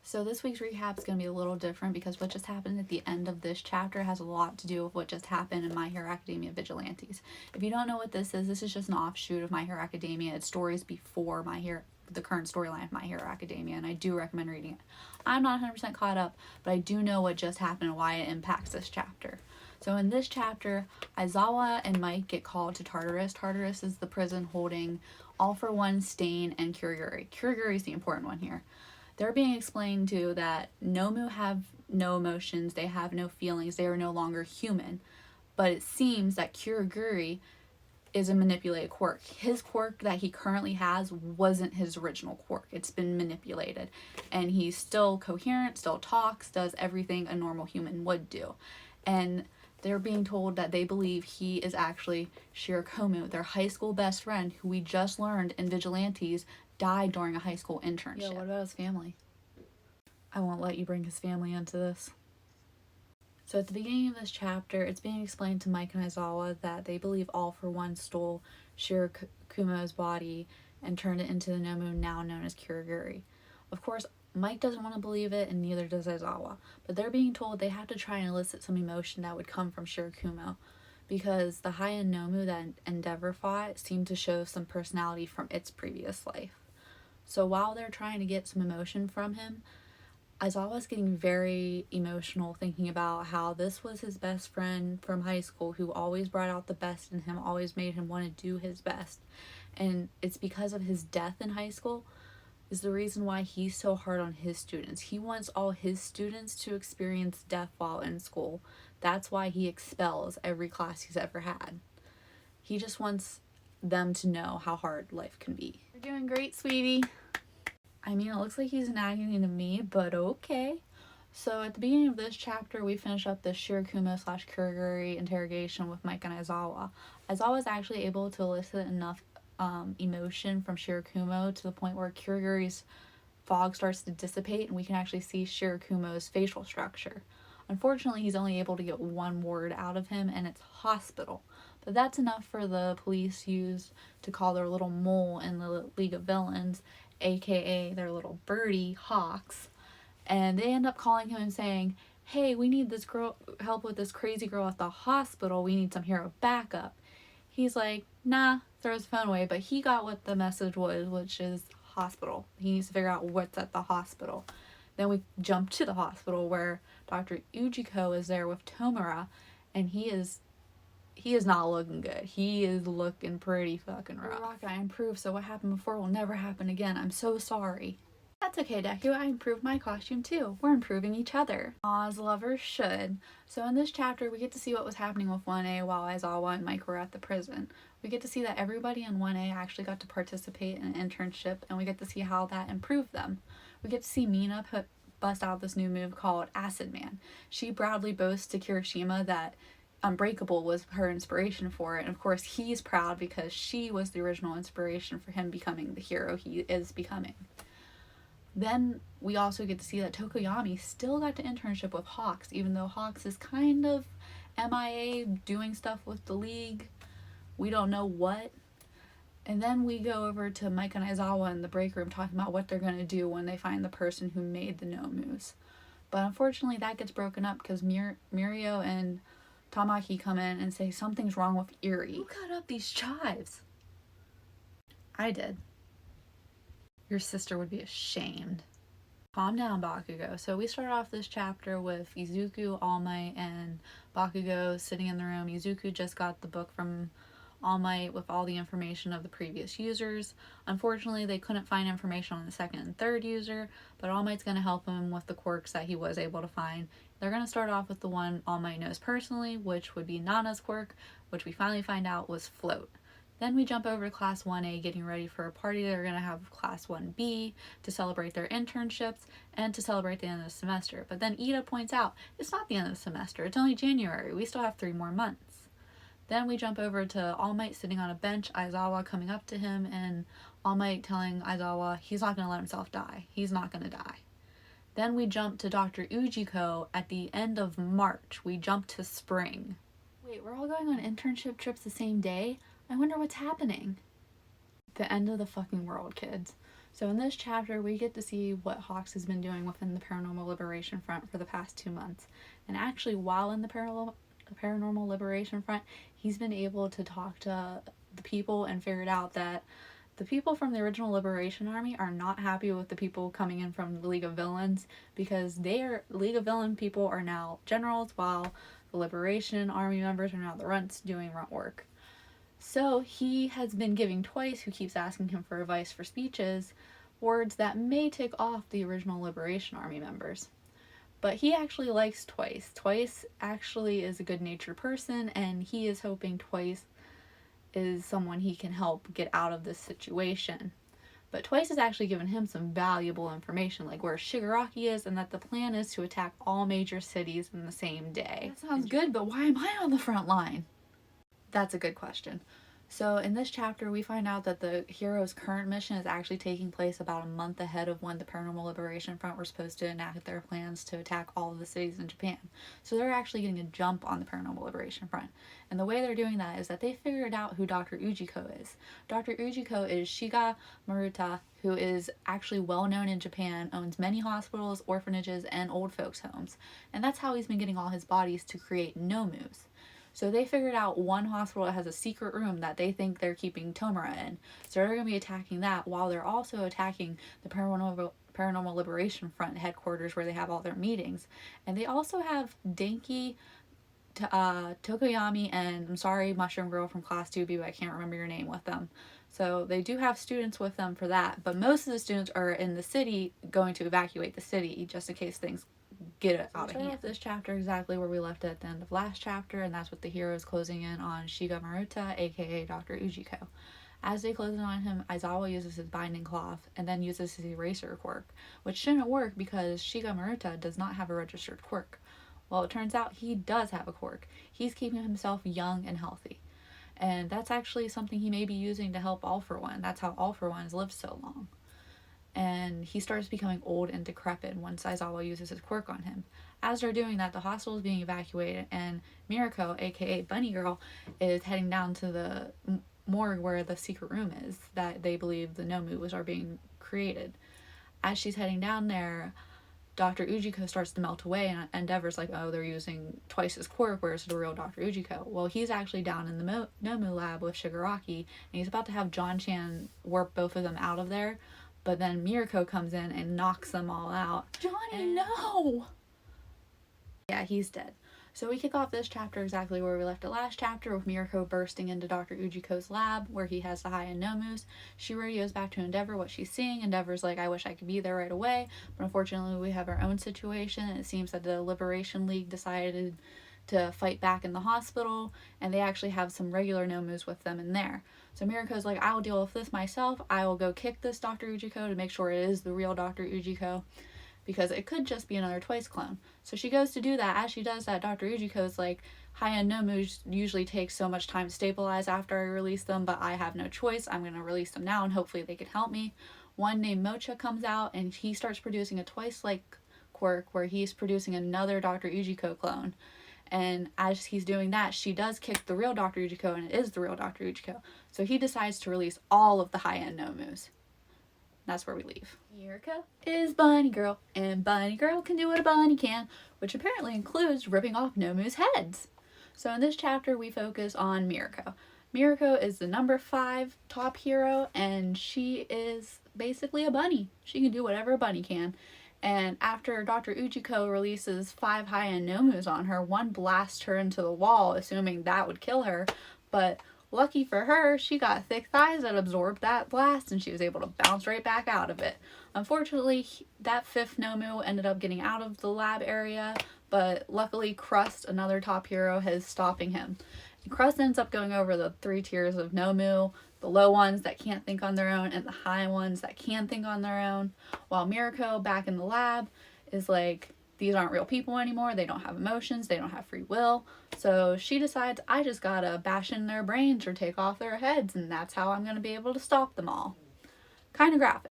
So this week's recap is going to be a little different because what just happened at the end of this chapter has a lot to do with what just happened in My Hero Academia Vigilantes. If you don't know what this is just an offshoot of My Hero Academia. It's stories before the current storyline of My Hero Academia, and I do recommend reading it. I'm not 100% caught up, but I do know what just happened and why it impacts this chapter. So in this chapter, Aizawa and Mike get called to Tartarus. Tartarus is the prison holding All for One, Stain, and Kuriguri. Kuriguri is the important one here. They're being explained to that Nomu have no emotions, they have no feelings, they are no longer human. But it seems that Kuriguri is a manipulated quirk. His quirk that he currently has wasn't his original quirk. It's been manipulated. And he's still coherent, still talks, does everything a normal human would do. And they're being told that they believe he is actually Shirakomu, their high school best friend, who we just learned in Vigilantes died during a high school internship. Yo, what about his family? I won't let you bring his family into this. So at the beginning of this chapter, it's being explained to Mike and Aizawa that they believe All for One stole Shirakumo's body and turned it into the Nomu now known as Kuriguri. Of course, Mike doesn't want to believe it, and neither does Aizawa, but they're being told they have to try and elicit some emotion that would come from Shirakumo, because the high-end Nomu that Endeavor fought seemed to show some personality from its previous life. So while they're trying to get some emotion from him, Aizawa's getting very emotional thinking about how this was his best friend from high school who always brought out the best in him, always made him want to do his best. And it's because of his death in high school is the reason why he's so hard on his students. He wants all his students to experience death while in school. That's why he expels every class he's ever had. He just wants them to know how hard life can be. You're doing great, sweetie. I mean, it looks like he's nagging to me, but okay. So at the beginning of this chapter, we finish up this Shirakumo / Kuriguri interrogation with Mike and Aizawa. Aizawa is actually able to elicit enough emotion from Shirakumo to the point where Kuriguri's fog starts to dissipate and we can actually see Shirakumo's facial structure. Unfortunately, he's only able to get one word out of him, and it's hospital. But that's enough for the police use to call their little mole in the League of Villains, aka their little birdie, Hawks. And they end up calling him and saying, hey, we need this girl, help with this crazy girl at the hospital. We need some hero backup. He's like, nah, throws the phone away, but he got what the message was, which is hospital. He needs to figure out what's at the hospital. Then we jump to the hospital where Dr. Ujiko is there with Tomura, and he is not looking good. He is looking pretty fucking rough. Rock, I improved, so what happened before will never happen again. I'm so sorry. That's okay, Deku. I improved my costume too. We're improving each other. As lovers should. So in this chapter, we get to see what was happening with 1A while Aizawa and Mike were at the prison. We get to see that everybody in 1A actually got to participate in an internship, and we get to see how that improved them. We get to see Mina bust out this new move called Acid Man. She proudly boasts to Kirishima that Unbreakable was her inspiration for it, and of course he's proud because she was the original inspiration for him becoming the hero he is becoming. Then we also get to see that Tokoyami still got the internship with Hawks, even though Hawks is kind of MIA doing stuff with the League. We don't know what. And then we go over to Mike and Aizawa in the break room talking about what they're going to do when they find the person who made the Nomus. But unfortunately that gets broken up because Mirio and Tamaki come in and say something's wrong with Eri. Who cut up these chives? I did. Your sister would be ashamed. Calm down, Bakugo. So we start off this chapter with Izuku, All Might, and Bakugo sitting in the room. Izuku just got the book from All Might with all the information of the previous users. Unfortunately, they couldn't find information on the second and third user, but All Might's going to help him with the quirks that he was able to find. They're going to start off with the one All Might knows personally, which would be Nana's quirk, which we finally find out was Float. Then we jump over to Class 1A getting ready for a party they're going to have with Class 1B to celebrate their internships and to celebrate the end of the semester. But then Ida points out, it's not the end of the semester, it's only January, we still have 3 more months. Then we jump over to All Might sitting on a bench, Aizawa coming up to him, and All Might telling Aizawa he's not going to let himself die. He's not going to die. Then we jump to Dr. Ujiko at the end of March. We jump to spring. Wait, we're all going on internship trips the same day? I wonder what's happening. The end of the fucking world, kids. So in this chapter, we get to see what Hawks has been doing within the Paranormal Liberation Front for the past 2 months. And actually, while in the Paranormal Liberation Front, he's been able to talk to the people and figured out that the people from the original Liberation Army are not happy with the people coming in from the League of Villains, because League of Villain people are now generals, while the Liberation Army members are now the runts doing runt work. So he has been giving Twice, who keeps asking him for advice for speeches, words that may tick off the original Liberation Army members. But he actually likes Twice. Twice actually is a good-natured person, and he is hoping Twice is someone he can help get out of this situation. But Twice has actually given him some valuable information, like where Shigaraki is, and that the plan is to attack all major cities in the same day. That sounds good, but why am I on the front line? That's a good question. So in this chapter, we find out that the hero's current mission is actually taking place about a month ahead of when the Paranormal Liberation Front were supposed to enact their plans to attack all of the cities in Japan. So they're actually getting a jump on the Paranormal Liberation Front. And the way they're doing that is that they figured out who Dr. Ujiko is. Dr. Ujiko is Shiga Maruta, who is actually well known in Japan, owns many hospitals, orphanages, and old folks' homes. And that's how he's been getting all his bodies to create nomus. So they figured out one hospital that has a secret room that they think they're keeping Tomura in. So they're going to be attacking that, while they're also attacking the Paranormal Liberation Front headquarters, where they have all their meetings. And they also have Denki, Tokoyami, and I'm sorry, Mushroom Girl from Class 2B, but I can't remember your name, with them. So they do have students with them for that. But most of the students are in the city, going to evacuate the city, just in case things get it out of hand. This chapter exactly where we left it at the end of last chapter, and that's with the heroes closing in on Shiga Maruta, aka Dr. Ujiko. As they close in on him, Aizawa uses his binding cloth and then uses his eraser quirk, which shouldn't work because Shiga Maruta does not have a registered quirk. Well, it turns out he does have a quirk. He's keeping himself young and healthy. And that's actually something he may be using to help All For One. That's how All For One has lived so long. And he starts becoming old and decrepit once Aizawa uses his quirk on him. As they're doing that, the hospital is being evacuated, and Mirako, aka Bunny Girl, is heading down to the morgue where the secret room is that they believe the nomus are being created. As she's heading down there, Dr. Ujiko starts to melt away, and Endeavor's like, oh, they're using Twice's quirk, where's the real Dr. Ujiko? Well, he's actually down in the Nomu lab with Shigaraki, and he's about to have John-chan warp both of them out of there. But then Mirako comes in and knocks them all out. Johnny, no! Yeah, he's dead. So we kick off this chapter exactly where we left it last chapter, with Mirako bursting into Dr. Ujiko's lab, where he has the high-end nomus. She radios back to Endeavor what she's seeing. Endeavor's like, I wish I could be there right away, but unfortunately we have our own situation, and it seems that the Liberation League decided to fight back in the hospital, and they actually have some regular nomus with them in there. So Mirako's like, I'll deal with this myself. I will go kick this Dr. Ujiko to make sure it is the real Dr. Ujiko, because it could just be another Twice clone. So she goes to do that. As she does that, Dr. Ujiko's like, high-end nomus usually take so much time to stabilize after I release them, but I have no choice. I'm going to release them now, and hopefully they can help me. One named Mocha comes out, and he starts producing a Twice-like quirk where he's producing another Dr. Ujiko clone. And as he's doing that, she does kick the real Dr. Ujiko, and it is the real Dr. Ujiko. So he decides to release all of the high-end nomus. That's where we leave. Mirako is Bunny Girl, and Bunny Girl can do what a bunny can, which apparently includes ripping off nomus heads. So in this chapter, we focus on Mirako. Mirako is the number 5 top hero, and she is basically a bunny. She can do whatever a bunny can. And after Dr. Ujiko releases 5 high-end nomus on her, one blasts her into the wall, assuming that would kill her. But lucky for her, she got thick thighs that absorbed that blast, and she was able to bounce right back out of it. Unfortunately, that 5th nomu ended up getting out of the lab area, but luckily Crust, another top hero, is stopping him. And Crust ends up going over the 3 tiers of nomu, the low ones that can't think on their own, and the high ones that can think on their own, while Mirako, back in the lab, is like, these aren't real people anymore, they don't have emotions, they don't have free will, so she decides, I just gotta bash in their brains or take off their heads, and that's how I'm gonna be able to stop them all. Kind of graphic.